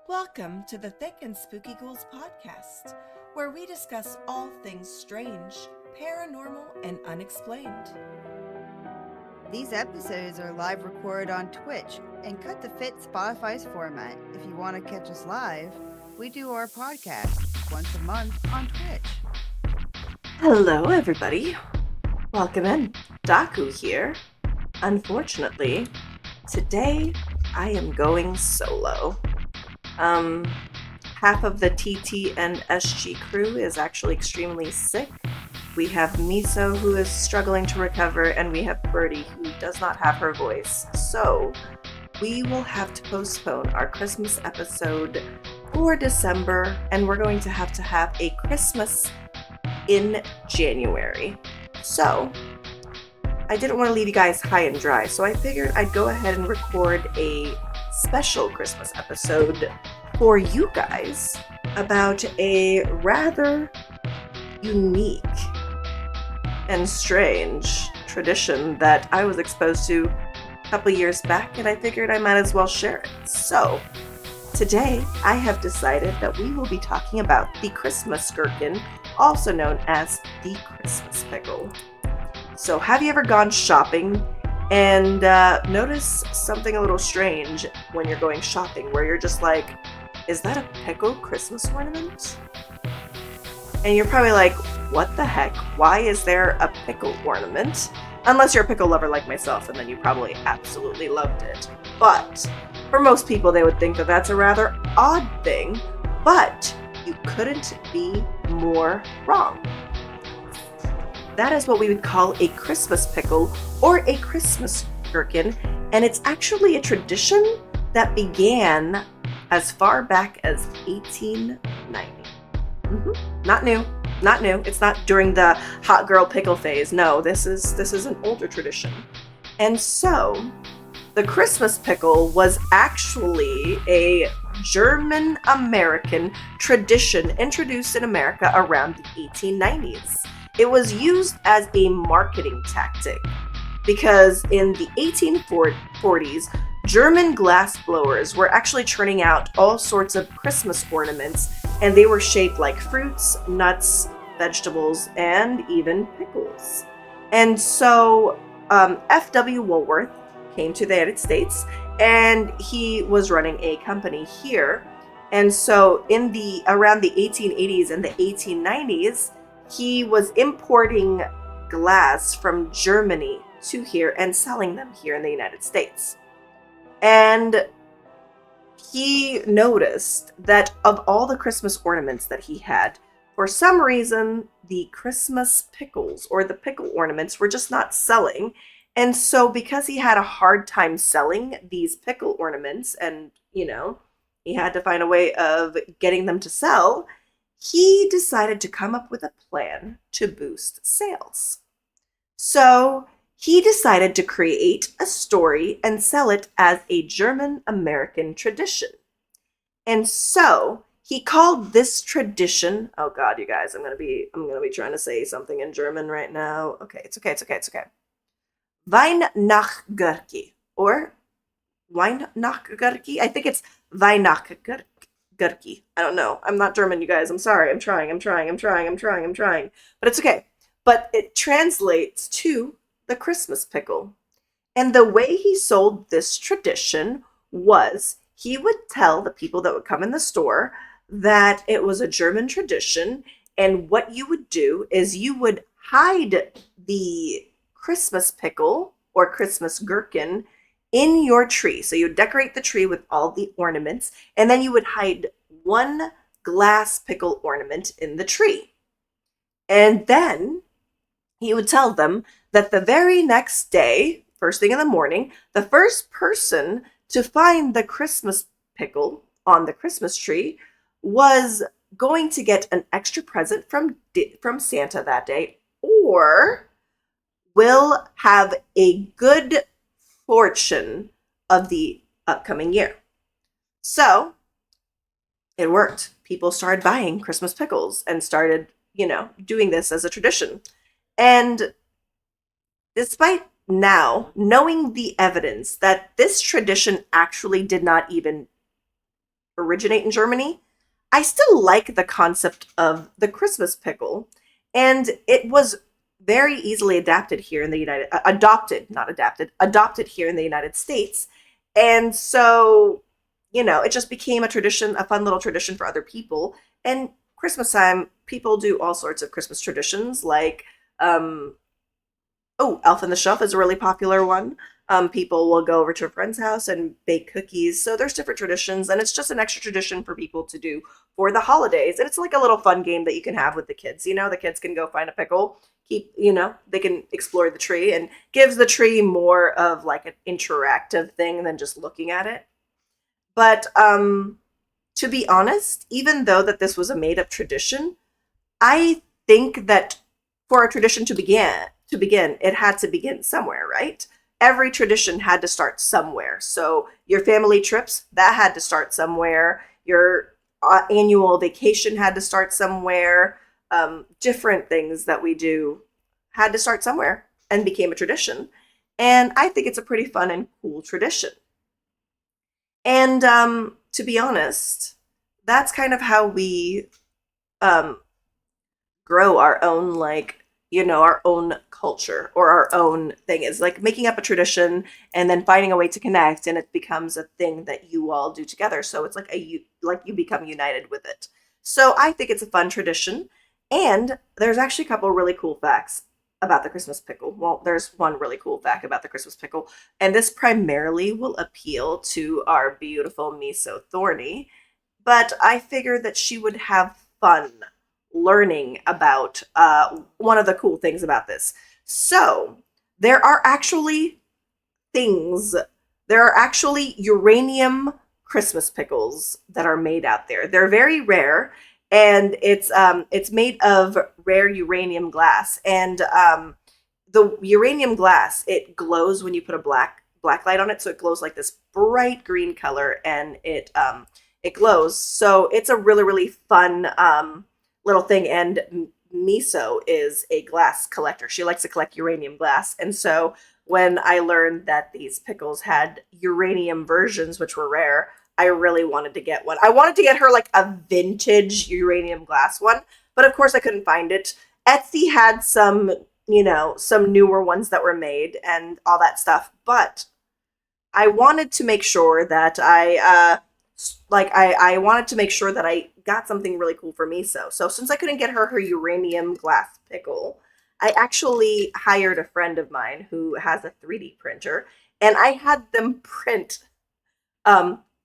Welcome to the Thick and Spooky Ghouls podcast, where we discuss all things strange, paranormal, and unexplained. These episodes are live recorded on Twitch and cut to fit Spotify's format. If you want to catch us live, we do our podcast once a month on Twitch. Hello, everybody. Welcome in. Daku here. Unfortunately, today I am going solo. Half of the TT&SG crew is actually extremely sick. We have Miso, who is struggling to recover, and we have Birdie, who does not have her voice. So, we will have to postpone our Christmas episode for December, and we're going to have a Christmas in January. So, I didn't want to leave you guys high and dry, so I figured I'd go ahead and record a special Christmas episode for you guys about a rather unique and strange tradition that I was exposed to a couple years back, and I figured I might as well share it. So, today I have decided that we will be talking about the Christmas gherkin, also known as the Christmas pickle. So, have you ever gone shopping and notice something a little strange when you're going shopping, where you're just like, is that a pickle Christmas ornament? And you're probably like, what the heck? Why is there a pickle ornament? Unless you're a pickle lover like myself, and then you probably absolutely loved it. But for most people, they would think that that's a rather odd thing, but you couldn't be more wrong. That is what we would call a Christmas pickle or a Christmas gherkin, and it's actually a tradition that began as far back as 1890. Not new. It's not during the hot girl pickle phase. No, this is an older tradition. And so, the Christmas pickle was actually a German-American tradition introduced in America around the 1890s. It was used as a marketing tactic because in the 1840s, German glass blowers were actually churning out all sorts of Christmas ornaments, and they were shaped like fruits, nuts, vegetables, and even pickles. And so F.W. Woolworth came to the United States, and he was running a company here. And so around the 1880s and the 1890s, he was importing glass from Germany to here and selling them here in the United States. And he noticed that of all the Christmas ornaments that he had, for some reason, the Christmas pickles or the pickle ornaments were just not selling. And so because he had a hard time selling these pickle ornaments and, he had to find a way of getting them to sell, he decided to come up with a plan to boost sales. So he decided to create a story and sell it as a German-American tradition. And so he called this tradition, oh God, you guys, I'm gonna be trying to say something in German right now. Okay, it's okay. Weihnachtsgurke, or Weihnachtsgurke. I think it's Weihnachtsgurke. I don't know. I'm not German, you guys. I'm sorry. I'm trying. But it's okay. But it translates to the Christmas pickle. And the way he sold this tradition was he would tell the people that would come in the store that it was a German tradition, and what you would do is you would hide the Christmas pickle or Christmas gherkin in your tree. So you would decorate the tree with all the ornaments, and then you would hide one glass pickle ornament in the tree. And then he would tell them that the very next day, first thing in the morning, the first person to find the Christmas pickle on the Christmas tree was going to get an extra present from Santa that day, or will have a good fortune of the upcoming year. So it worked. People started buying Christmas pickles and started, doing this as a tradition. And despite now knowing the evidence that this tradition actually did not even originate in Germany, I still like the concept of the Christmas pickle, and it was very easily adapted here in the adopted, not adapted, adopted here in the United States. And so, it just became a tradition, a fun little tradition for other people. And Christmas time, people do all sorts of Christmas traditions, like um, oh, Elf on the Shelf is a really popular one. People will go over to a friend's house and bake cookies. So there's different traditions, and it's just an extra tradition for people to do for the holidays. And it's like a little fun game that you can have with the kids. The kids can go find a pickle, they can explore the tree, and gives the tree more of like an interactive thing than just looking at it. But to be honest, even though that this was a made up tradition, I think that for a tradition to begin, it had to begin somewhere, right? Every tradition had to start somewhere. So your family trips, that had to start somewhere. Your annual vacation had to start somewhere. Different things that we do had to start somewhere and became a tradition. And I think it's a pretty fun and cool tradition. And to be honest, that's kind of how we um, grow our own, like, our own culture, or our own thing, is like making up a tradition and then finding a way to connect, and it becomes a thing that you all do together. So it's like you become united with it. So I think it's a fun tradition. And there's actually a couple really cool facts about the Christmas pickle. Well, there's one really cool fact about the Christmas pickle, and this primarily will appeal to our beautiful miso thorny, but I figured that she would have fun learning about one of the cool things about this. So, there are actually things, there are actually uranium Christmas pickles that are made out there. They're very rare, and it's made of rare uranium glass. And the uranium glass, it glows when you put a black light on it, so it glows like this bright green color, and it glows. So it's a really really fun little thing. And Miso is a glass collector. She likes to collect uranium glass, and so when I learned that these pickles had uranium versions, which were rare, I really wanted to get one. I wanted to get her like a vintage uranium glass one, but of course I couldn't find it. Etsy had some newer ones that were made and all that stuff, but I wanted to make sure that I wanted to make sure that I got something really cool for Miso. So since I couldn't get her uranium glass pickle, I actually hired a friend of mine who has a 3D printer, and I had them print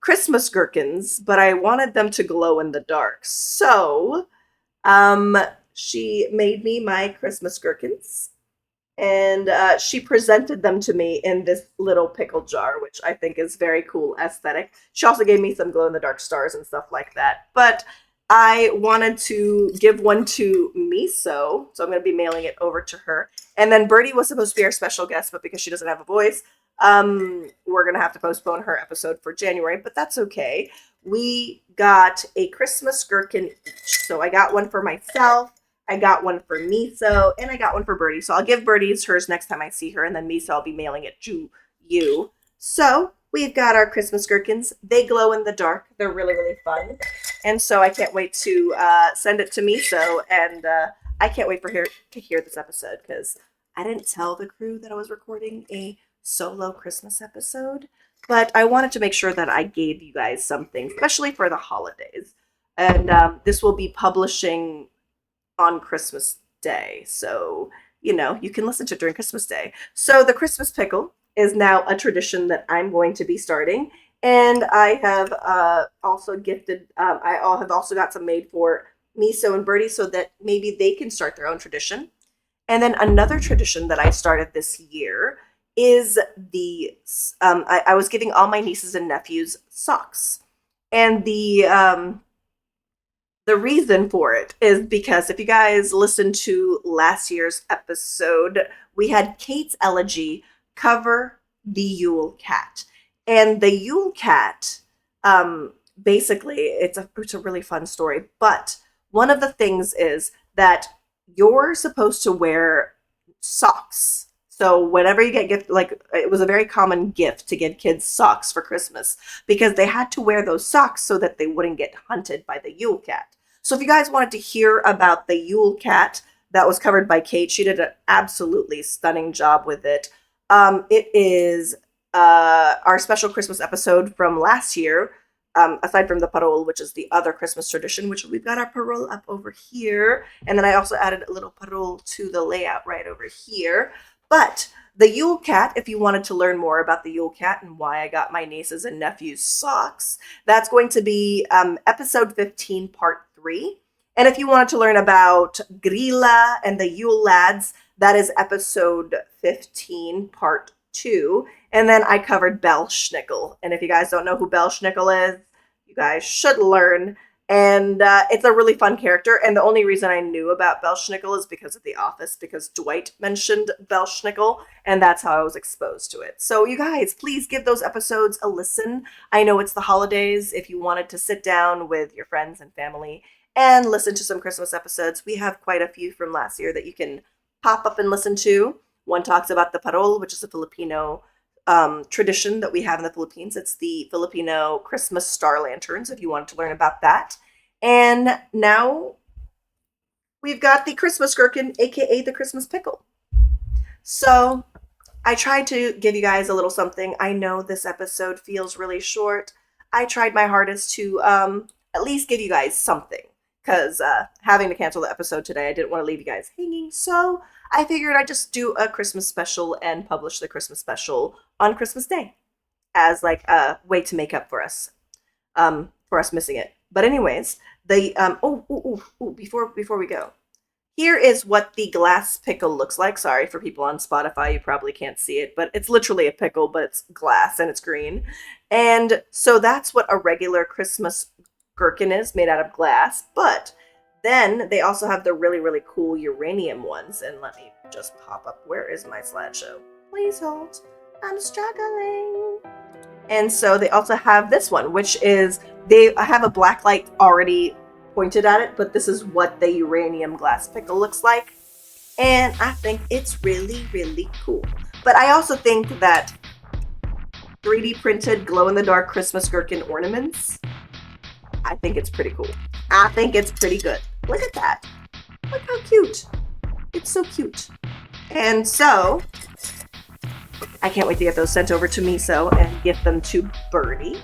Christmas gherkins, but I wanted them to glow in the dark. So um, she made me my Christmas gherkins, and she presented them to me in this little pickle jar, which I think is very cool aesthetic. She also gave me some glow in the dark stars and stuff like that. But I wanted to give one to Miso, so I'm going to be mailing it over to her. And then Birdie was supposed to be our special guest, but because she doesn't have a voice, we're going to have to postpone her episode for January, but that's okay. We got a Christmas gherkin each. So I got one for myself, I got one for Miso, and I got one for Birdie. So I'll give Birdie's hers next time I see her, and then Miso, I'll be mailing it to you. So we've got our Christmas gherkins. They glow in the dark. They're really, really fun. And so I can't wait to send it to Miso, and I can't wait for her to hear this episode, because I didn't tell the crew that I was recording a solo Christmas episode, but I wanted to make sure that I gave you guys something, especially for the holidays. And this will be publishing on Christmas Day. So, you can listen to it during Christmas Day. So, the Christmas pickle is now a tradition that I'm going to be starting. And I have also gifted, have also got some made for Miso and Birdie, so that maybe they can start their own tradition. And then another tradition that I started this year is I was giving all my nieces and nephews socks. And the reason for it is because if you guys listened to last year's episode, we had Kate's elegy cover the Yule Cat. And the Yule Cat, basically, it's a really fun story. But one of the things is that you're supposed to wear socks So whenever you get gift, like it was a very common gift to give kids socks for Christmas because they had to wear those socks so that they wouldn't get hunted by the Yule Cat. So if you guys wanted to hear about the Yule Cat, that was covered by Kate. She did an absolutely stunning job with it. It is our special Christmas episode from last year. Aside from the parol, which is the other Christmas tradition, which we've got our parol up over here. And then I also added a little parol to the layout right over here. But the Yule Cat, if you wanted to learn more about the Yule Cat and why I got my nieces and nephews socks, that's going to be episode 15, part 3. And if you wanted to learn about Grilla and the Yule Lads, that is episode 15, part 2. And then I covered Belschnickel. And if you guys don't know who Belschnickel is, you guys should learn. And it's a really fun character. And the only reason I knew about Belschnickel is because of The Office, because Dwight mentioned Belschnickel, and that's how I was exposed to it. So you guys, please give those episodes a listen. I know it's the holidays. If you wanted to sit down with your friends and family and listen to some Christmas episodes, we have quite a few from last year that you can pop up and listen to. One talks about the parol, which is a Filipino tradition that we have in the Philippines. It's the Filipino Christmas star lanterns, if you wanted to learn about that. And now we've got the Christmas gherkin, aka the Christmas pickle. So I tried to give you guys a little something. I know this episode feels really short. I tried my hardest to at least give you guys something, because having to cancel the episode today, I didn't want to leave you guys hanging. So I figured I'd just do a Christmas special and publish the Christmas special on Christmas Day as like a way to make up for us missing it. But anyways, the before we go, here is what the glass pickle looks like. Sorry for people on Spotify, you probably can't see it, but it's literally a pickle, but it's glass and it's green. And so that's what a regular Christmas gherkin is, made out of glass. But then they also have the really, really cool uranium ones. And let me just pop up. Where is my slideshow? Please hold. I'm struggling. And so they also have this one, which is, they have a black light already pointed at it, but this is what the uranium glass pickle looks like. And I think it's really, really cool. But I also think that 3D printed glow-in-the-dark Christmas gherkin ornaments, I think it's pretty cool. I think it's pretty good. Look at that. Look how cute. It's so cute. And so, I can't wait to get those sent over to Miso and gift them to Birdie.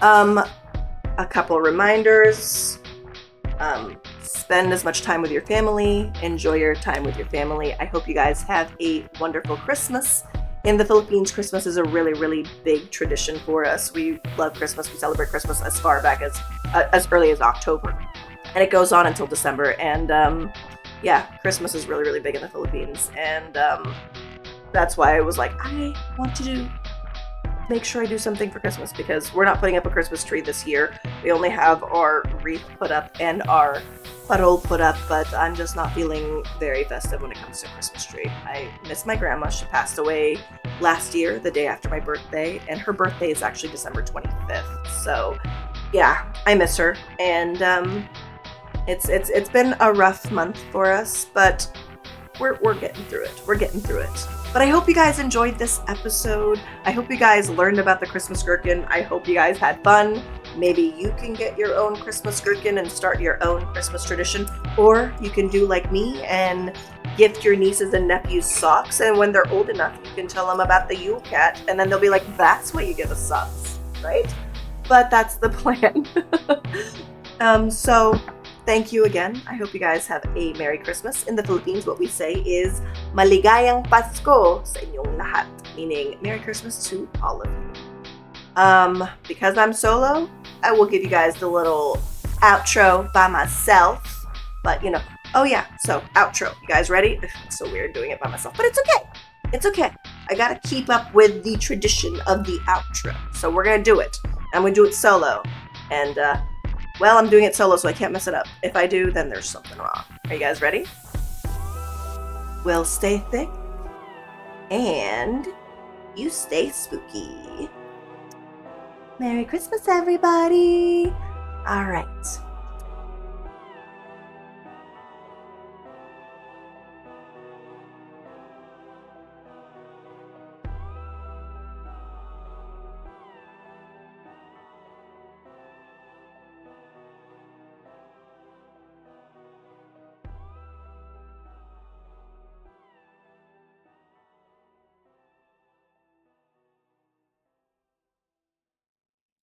A couple reminders. Spend as much time with your family. Enjoy your time with your family. I hope you guys have a wonderful Christmas. In the Philippines, Christmas is a really, really big tradition for us. We love Christmas. We celebrate Christmas as far back as early as October. And it goes on until December. And yeah, Christmas is really, really big in the Philippines. And that's why I was like, I want to make sure I do something for Christmas, because we're not putting up a Christmas tree this year. We only have our wreath put up and our parol put up, but I'm just not feeling very festive when it comes to a Christmas tree. I miss my grandma. She passed away last year, the day after my birthday, and her birthday is actually December 25th. So yeah, I miss her. And it's been a rough month for us, but we're getting through it. We're getting through it. But I hope you guys enjoyed this episode. I hope you guys learned about the Christmas gherkin. I hope you guys had fun. Maybe you can get your own Christmas gherkin and start your own Christmas tradition. Or you can do like me and gift your nieces and nephews socks. And when they're old enough, you can tell them about the Yule Cat. And then they'll be like, that's what you give us socks, right? But that's the plan. So thank you again. I hope you guys have a Merry Christmas. In the Philippines, what we say is Maligayang Pasko sa inyong lahat, meaning Merry Christmas to all of you. Because I'm solo, I will give you guys the little outro by myself. But you know, oh yeah, so outro. You guys ready? It's so weird doing it by myself, but it's okay. It's okay. I gotta keep up with the tradition of the outro. So we're gonna do it. I'm gonna do it solo. And well, I'm doing it solo, so I can't mess it up. If I do, then there's something wrong. Are you guys ready? Well, stay thick, and you stay spooky. Merry Christmas, everybody! All right.